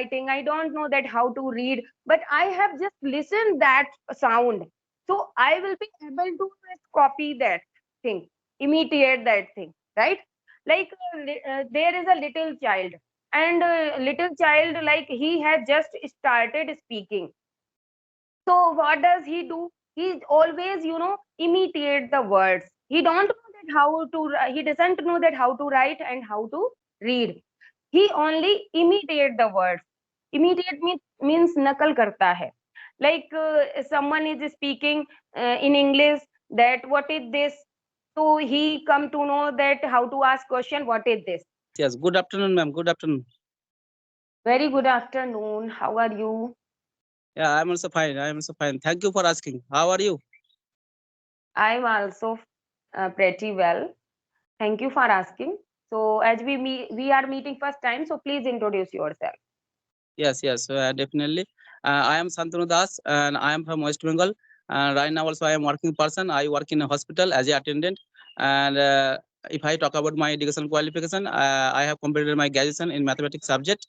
writing, I don't know that how to read, but I have just listened that sound. So I will be able to just copy that thing, imitate that thing, right? Like there is a little child, and little child, like he has just started speaking. So what does he do? He always, imitate the words. He don't know that how to. He doesn't know that how to write and how to read. He only imitate the words. Imitate means nakal karta hai. Like someone is speaking in English, that what is this? So he come to know that how to ask question. What is this? Yes. Good afternoon, ma'am. Good afternoon. Very good afternoon. How are you? Yeah, I'm also fine. I'm also fine. Thank you for asking. How are you? I'm also pretty well. Thank you for asking. So, as we are meeting first time, so please introduce yourself. Yes, yes, definitely. I am Santanu Das, and I am from West Bengal. And right now, also, I am working person. I work in a hospital as a attendant. And if I talk about my education qualification, I have completed my graduation in mathematics subject.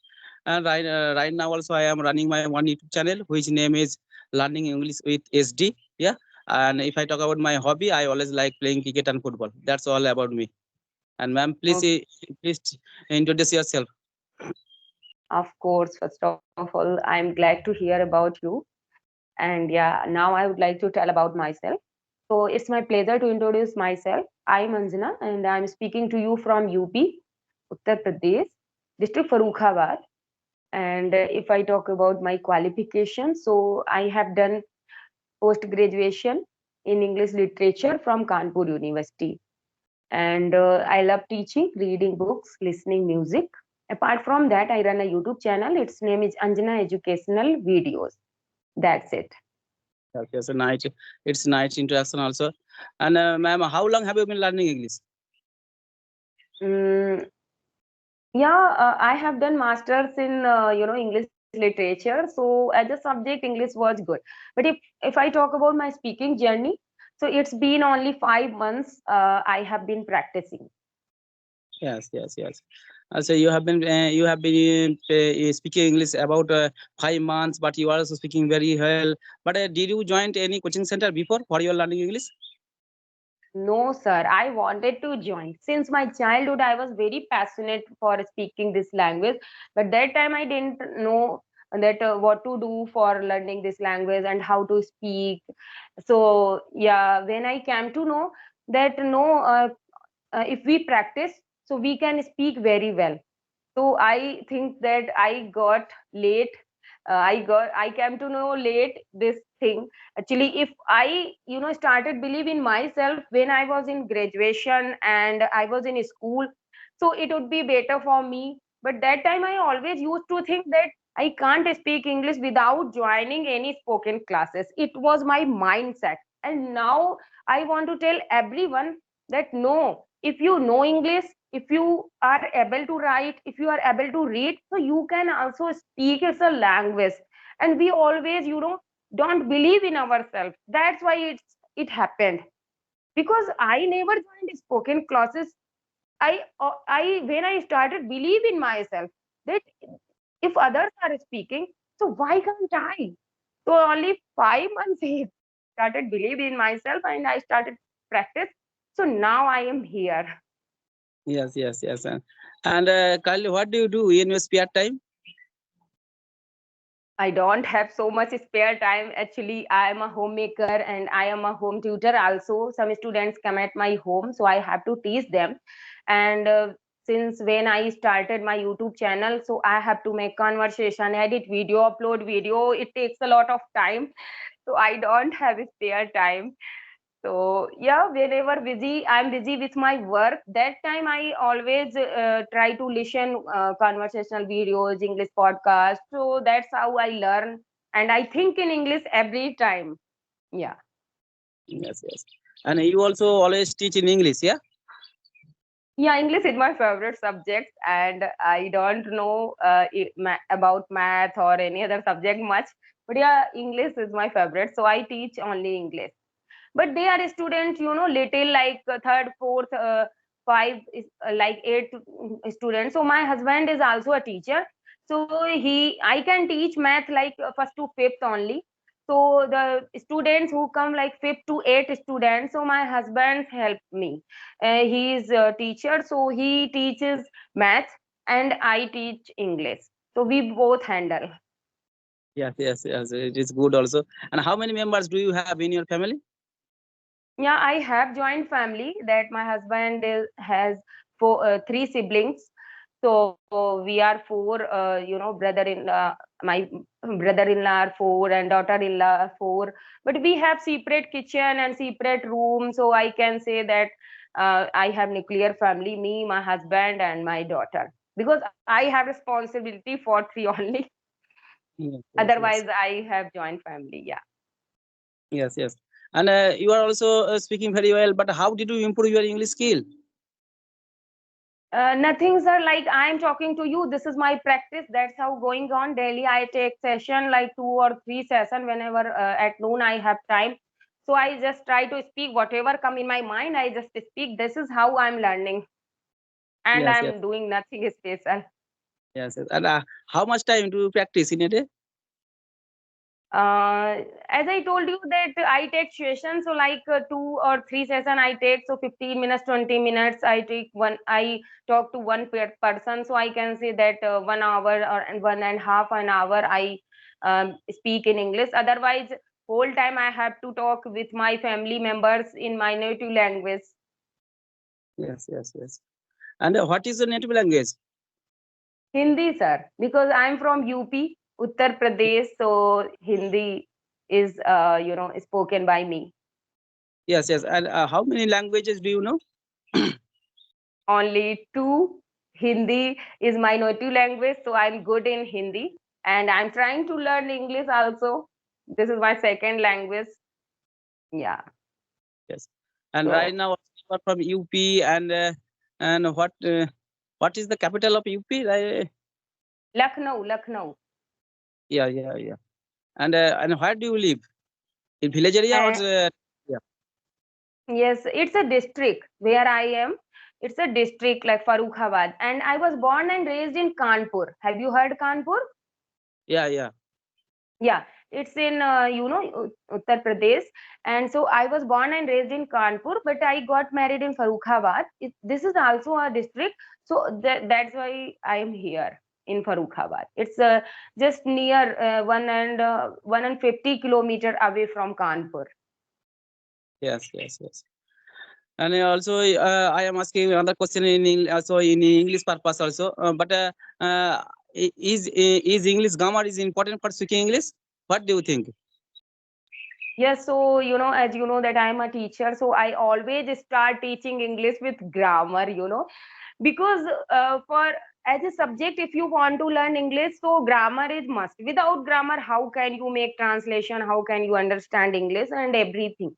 And right now, also, I am running my one YouTube channel, which name is Learning English with SD. Yeah. And if I talk about my hobby, I always like playing cricket and football. That's all about me. And ma'am, please, Okay. please introduce yourself. Of course, first of all, I'm glad to hear about you. And yeah, now I would like to tell about myself. So, it's my pleasure to introduce myself. I'm Anjana, and I'm speaking to you from UP, Uttar Pradesh, district Farrukhabad. And if I talk about my qualifications, so I have done post graduation in English literature from Kanpur University. And I love teaching, reading books, listening music. Apart from that, I run a YouTube channel. Its name is Anjana Educational Videos. That's it. Okay, so nice. It's nice interaction also. And ma'am, how long have you been learning English? Mm, yeah, I have done masters in English literature. So as a subject, English was good. But if I talk about my speaking journey, so it's been only 5 months. I have been practicing. Yes, yes, yes. So you have been speaking English about 5 months, but you are also speaking very well. But did you join any coaching center before for your learning English? No, sir. I wanted to join. Since my childhood, I was very passionate for speaking this language. But that time, I didn't know that what to do for learning this language and how to speak. So, yeah, when I came to know that no, if we practice, so we can speak very well. So I think that I got late. I came to know late this thing. Actually, if I started believing myself when I was in graduation and I was in school, so it would be better for me. But that time I always used to think that I can't speak English without joining any spoken classes. It was my mindset. And now I want to tell everyone that no, if you know English, if you are able to write, if you are able to read, so you can also speak. It's a language. And we always don't believe in ourselves. That's why it happened. Because I never joined spoken classes. I when I started believe in myself that if others are speaking, so why can't I? So only 5 months I started believe in myself and I started practice. So now I am here. Yes, yes, yes. And Kali, what do you do in your spare time? I don't have so much spare time. Actually, I am a homemaker and I am a home tutor also. Some students come at my home, so I have to teach them. And since when I started my YouTube channel, so I have to make conversation, edit video, upload video. It takes a lot of time, so I don't have spare time. So yeah, whenever busy, I'm busy with my work. That time I always try to listen conversational videos, English podcast. So that's how I learn, and I think in English every time. Yeah, Yes, yes. And you also always teach in English, yeah? yeah. English is my favorite subject, and I don't know about math or any other subject much. But yeah, English is my favorite, so I teach only English. But they are students, little like third, fourth, five, like eight students. So my husband is also a teacher. So I can teach math like first to fifth only. So the students who come like fifth to eighth students, so my husband helped me. He is a teacher, so he teaches math and I teach English. So we both handle. Yes, yes, yes. It is good also. And how many members do you have in your family? Yeah, I have joint family that my husband has three siblings. So we are four, brother-in-law, my brother-in-law are four and daughter-in-law are four. But we have separate kitchen and separate room. So I can say that I have nuclear family, me, my husband, and my daughter. Because I have responsibility for three only. Yes, yes, yes. Otherwise, I have joint family. Yeah. Yes, yes. And you are also speaking very well, but how did you improve your English skill? Nothing, sir. Like I'm talking to you, this is my practice. That's how going on daily. I take session like 2 or 3 session whenever at noon I have time. So I just try to speak whatever come in my mind. I just speak. This is how I'm learning, and Yes, yes, I'm doing nothing special. yes, yes. And how much time do you practice in a day? As I told you that I take session, so like 2 or 3 session I take, so 15 minutes, 20 minutes I take one, I talk to one person, so I can say that 1 hour or 1.5 an hour I speak in English. Otherwise, whole time I have to talk with my family members in my native language. Yes, yes, yes. And what is your native language? Hindi, sir, because I'm from UP, Uttar Pradesh, so Hindi is spoken by me. Yes, yes. And how many languages do you know? Only two. Hindi is my native language, so I'm good in Hindi. And I'm trying to learn English also. This is my second language. Yeah. Yes. And right So now you are from UP, and what is the capital of UP? Lucknow, Lucknow. Yeah, yeah, yeah. And where do you live? In village area or And yeah. yes, it's a district where I am. It's a district like Farrukhabad. And I was born and raised in Kanpur. Have you heard Kanpur? Yeah, yeah. Yeah, it's in Uttar Pradesh, and so I was born and raised in Kanpur, but I got married in Farrukhabad. This is also a district, so that's why I am here in Farrukhabad. It's just near 150 kilometer away from Kanpur. Yes, yes, yes. And also, I am asking another question in also in English purpose also. But is English grammar is important for speaking English? What do you think? Yes, so as you know that I am a teacher, so I always start teaching English with grammar, because for as a subject, if you want to learn English, so grammar is must. Without grammar, how can you make translation? How can you understand English and everything?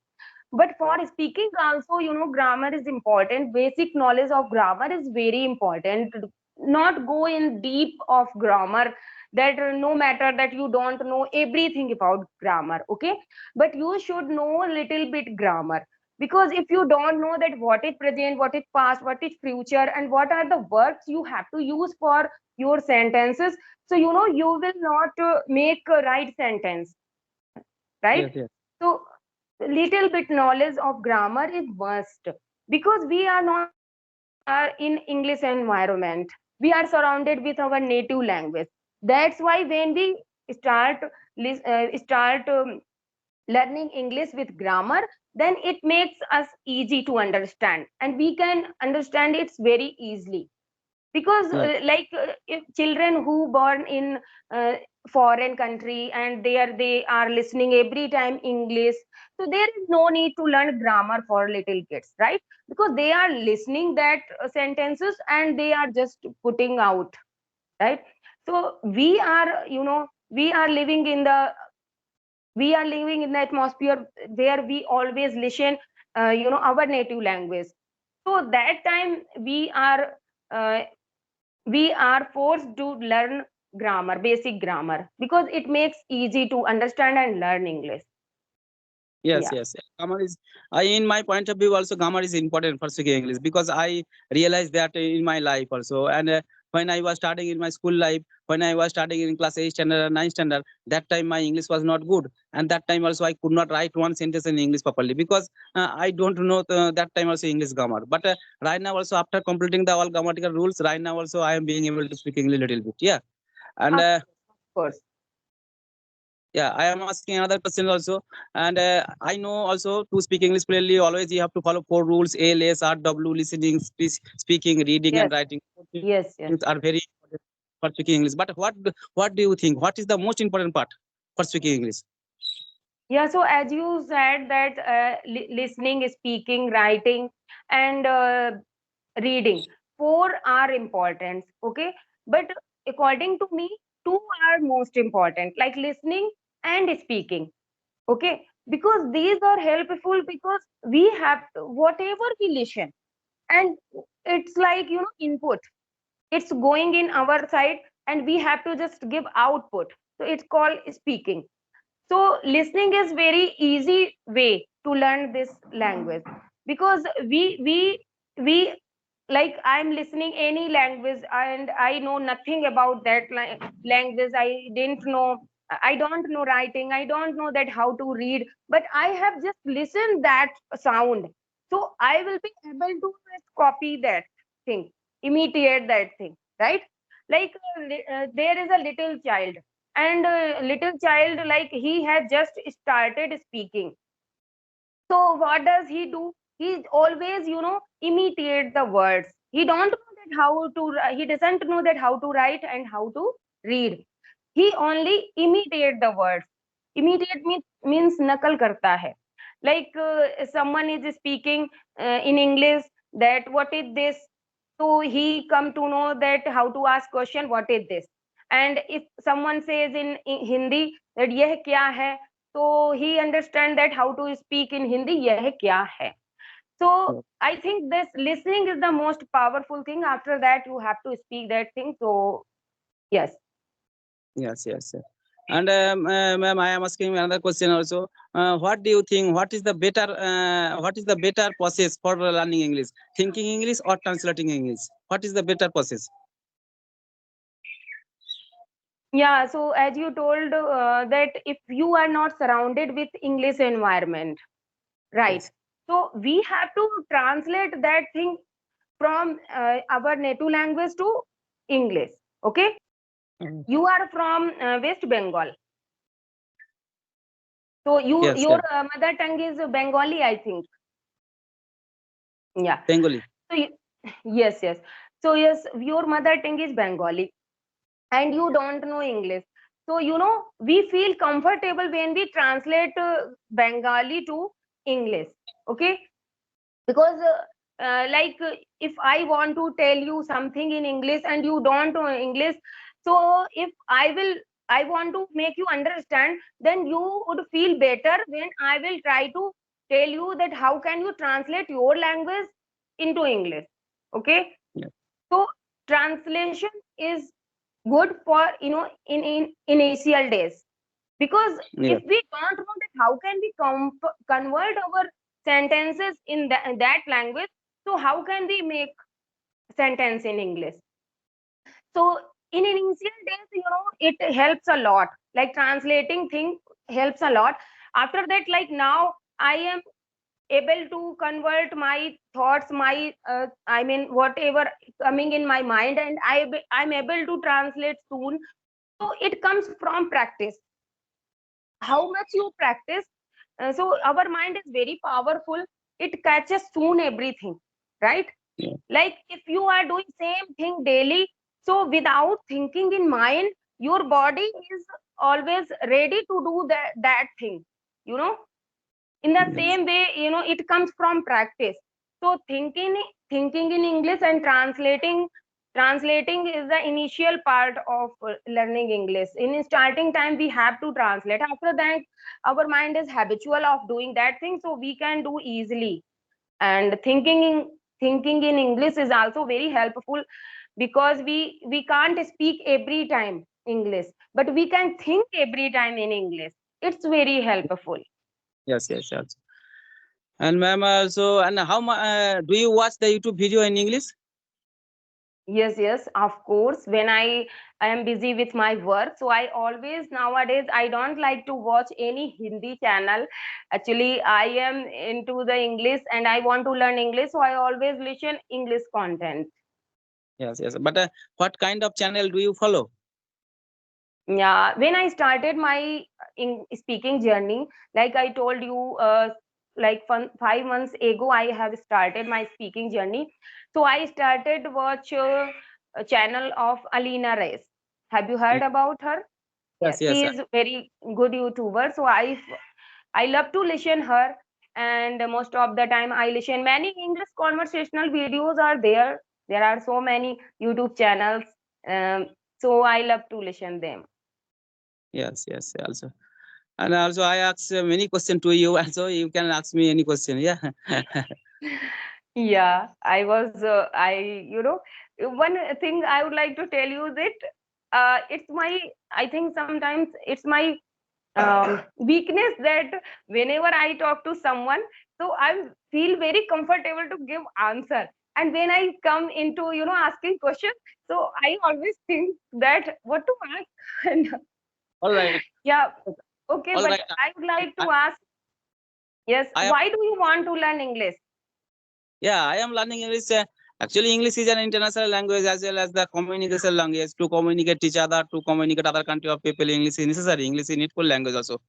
But for speaking also, grammar is important. Basic knowledge of grammar is very important. Not go in deep of grammar, that no matter that you don't know everything about grammar, okay, but you should know a little bit grammar. Because if you don't know that what is present, what is past, what is future, and what are the words you have to use for your sentences, so you will not make a right sentence, right? Yes, yes, So little bit knowledge of grammar is must, because we are not in English environment. We are surrounded with our native language. That's why when we start learning English with grammar, then it makes us easy to understand, and we can understand it very easily. Because yes, if children who born in uh, foreign country, and they are listening every time English, so there is no need to learn grammar for little kids, right? Because they are listening that sentences and they are just putting out, right? So we are living in the atmosphere where we always listen our native language. So that time uh, we are forced to learn grammar, basic grammar, because it makes easy to understand and learn English. yes, Yeah. yes. Grammar is, in my point of view, also grammar is important for speaking English because I realize that in my life also. And when I was starting in my school life, when I was starting in class 8 standard or 9 standard, that time my English was not good. And that time also I could not write one sentence in English properly because I don't know that time also English grammar. But right now also after completing the all grammatical rules, right now also I am being able to speak English a little bit. Yeah. And Of course. yeah, I am asking another question also. And I know also to speak English clearly, always you have to follow 4 rules: A, L, S, R, W, listening, speaking, reading, Yes. and writing. Yes, yes. Things are very important for speaking English. But what do you think? What is the most important part for speaking English? Yeah, so as you said that listening, speaking, writing, and reading, four are important. Okay, but according to me, two are most important, like listening and speaking. Okay, because these are helpful because we have to, whatever we listen, and it's like input. It's going in our side, and we have to just give output. So it's called speaking. So listening is very easy way to learn this language because we like I'm listening any language and I know nothing about that language. I don't know writing. I don't know that how to read, but I have just listened that sound. So I will be able to just copy that thing, imitate that thing, right? Like there is a little child, and little child, like he has just started speaking. So what does he do? He always imitate the words. He don't know that how to he doesn't know that how to write and how to read. He only imitate the words. Imitate means nakal karta hai. Like someone is speaking in English, that what is this, so he come to know that how to ask question, what is this. And if someone says in Hindi that yeh kya hai, so he understand that how to speak in Hindi, yeh kya hai. So I think this listening is the most powerful thing. After that you have to speak that thing. So yes. Yes, yes, yes. And ma'am, I am asking another question also. What do you think? What is the better process for learning English? Thinking English or translating English? What is the better process? Yeah, so as you told that if you are not surrounded with English environment, right? Yes. So we have to translate that thing from our native language to English. Okay, you are from West Bengal, so Yes, your yes. mother tongue is Bengali, I think. Yeah. Bengali. So yes, yes. So yes, your mother tongue is Bengali, and you don't know English. So we feel comfortable when we translate Bengali to English. Okay, because like if I want to tell you something in English and you don't know English, so if I want to make you understand, then you would feel better when I will try to tell you that how can you translate your language into English. Okay, Yes, so translation is good for in initial days, because yes, if we don't know that how can we convert our sentences in that language, so how can we make sentence in English. So in initial days, it helps a lot, like translating thing helps a lot. After that, like now I am able to convert my thoughts, my I mean whatever coming in my mind, and I'm able to translate soon. So it comes from practice. How much you practice, so our mind is very powerful. It catches soon everything, right? yes, Like if you are doing same thing daily, so without thinking in mind, your body is always ready to do that thing, you know in the yes, same way, it comes from practice. So thinking in English and translating is the initial part of learning English. In starting time we have to translate. After that our mind is habitual of doing that thing, so we can do easily. And thinking in English is also very helpful, because we can't speak every time English, but we can think every time in English. It's very helpful. yes, yes, yes. And ma'am, also, and how much do you watch the YouTube video in English? Yes, of course. When I am busy with my work, so I always nowadays I don't like to watch any Hindi channel. Actually, I am into the English and I want to learn English, so I always listen English content. Yes. But what kind of channel do you follow? Yeah, when I started my speaking journey, like I told you, like 5 months ago, I have started my speaking journey. So I started watch a channel of Alina Reyes. Have you heard about her? Yes, Yes, yes. she is very good YouTuber. So I love to listen her, and most of the time I listen many English conversational videos are there. There are so many YouTube channels. Um, so I love to listen them. Yes. Also, and also I ask many question to you. Also, you can ask me any question. Yeah. Yeah, one thing I would like to tell you is that it's my, I think sometimes it's my weakness that whenever I talk to someone, so I feel very comfortable to give answer. And when I come into, asking questions, so I always think that what to ask. And All right. yeah, okay, All but right. I would like I, to ask, yes, I am. why do you want to learn English? Yeah, I am learning English. Actually, English is an international language as well as the communication language to communicate each other, to communicate other country of people. English is necessary. English is needful language also.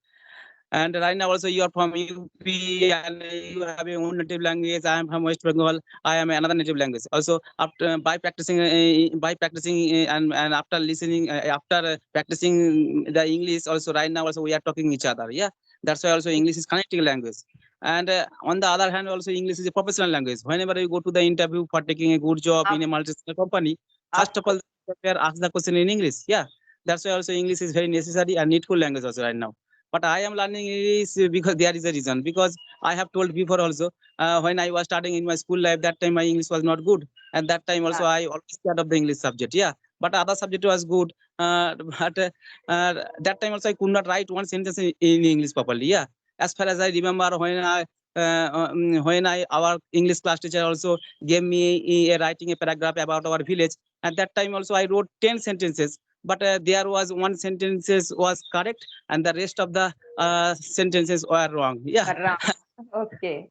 And right now also you are from UP and you have your own native language. I am from West Bengal. I am another native language. Also after by practicing and after listening after practicing the English also right now also we are talking each other. Yeah, that's why also English is connecting language. And on the other hand also English is a professional language. Whenever you go to the interview for taking a good job Of, in a multinational company, of first of all course. they ask the question in English. Yeah, that's why also English is very necessary and needful language also right now. But I am learning is because there is a reason. Because I have told before also, when I was starting in my school life, that time my English was not good. At that time also, Yeah. I always scared of the English subject. Yeah, but other subject was good. But that time also, I could not write one sentence in English properly. Yeah, as far as I remember, when I our English class teacher also gave me a writing a paragraph about our village. At that time also, I wrote 10 sentences. But there was one sentences was correct and the rest of the sentences were wrong. Yeah, Around. Okay.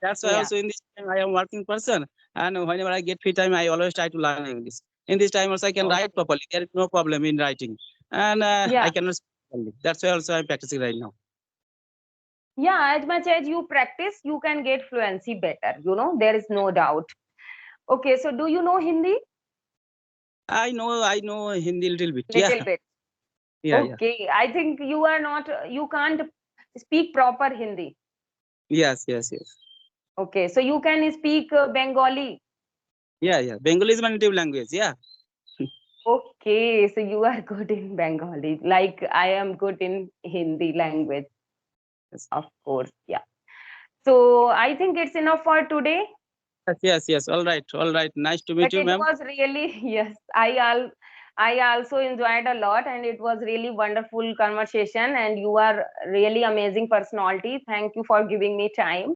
that's why Yeah. also in this time I am working person, and whenever I get free time, I always try to learn English. In this time also I can write Okay. properly. There is no problem in writing, and I Yeah. cannot speak properly. That's why also I'm practicing right now. Yeah. As much as you practice, you can get fluency better. There is no doubt. Okay. So, do you know Hindi? I know Hindi little bit. Yeah, Little bit. yeah. Okay. I think you are not, you can't speak proper Hindi. Yes. Okay. So, you can speak Bengali. Yeah. Bengali is my native language. Yeah. Okay. So, you are good in Bengali. Like I am good in Hindi language, Yes. of course. Yeah. So, I think it's enough for today. Yes. All right. Nice to But meet you, it ma'am. was really, yes, I also enjoyed a lot, and it was really wonderful conversation, and you are really amazing personality. Thank you for giving me time.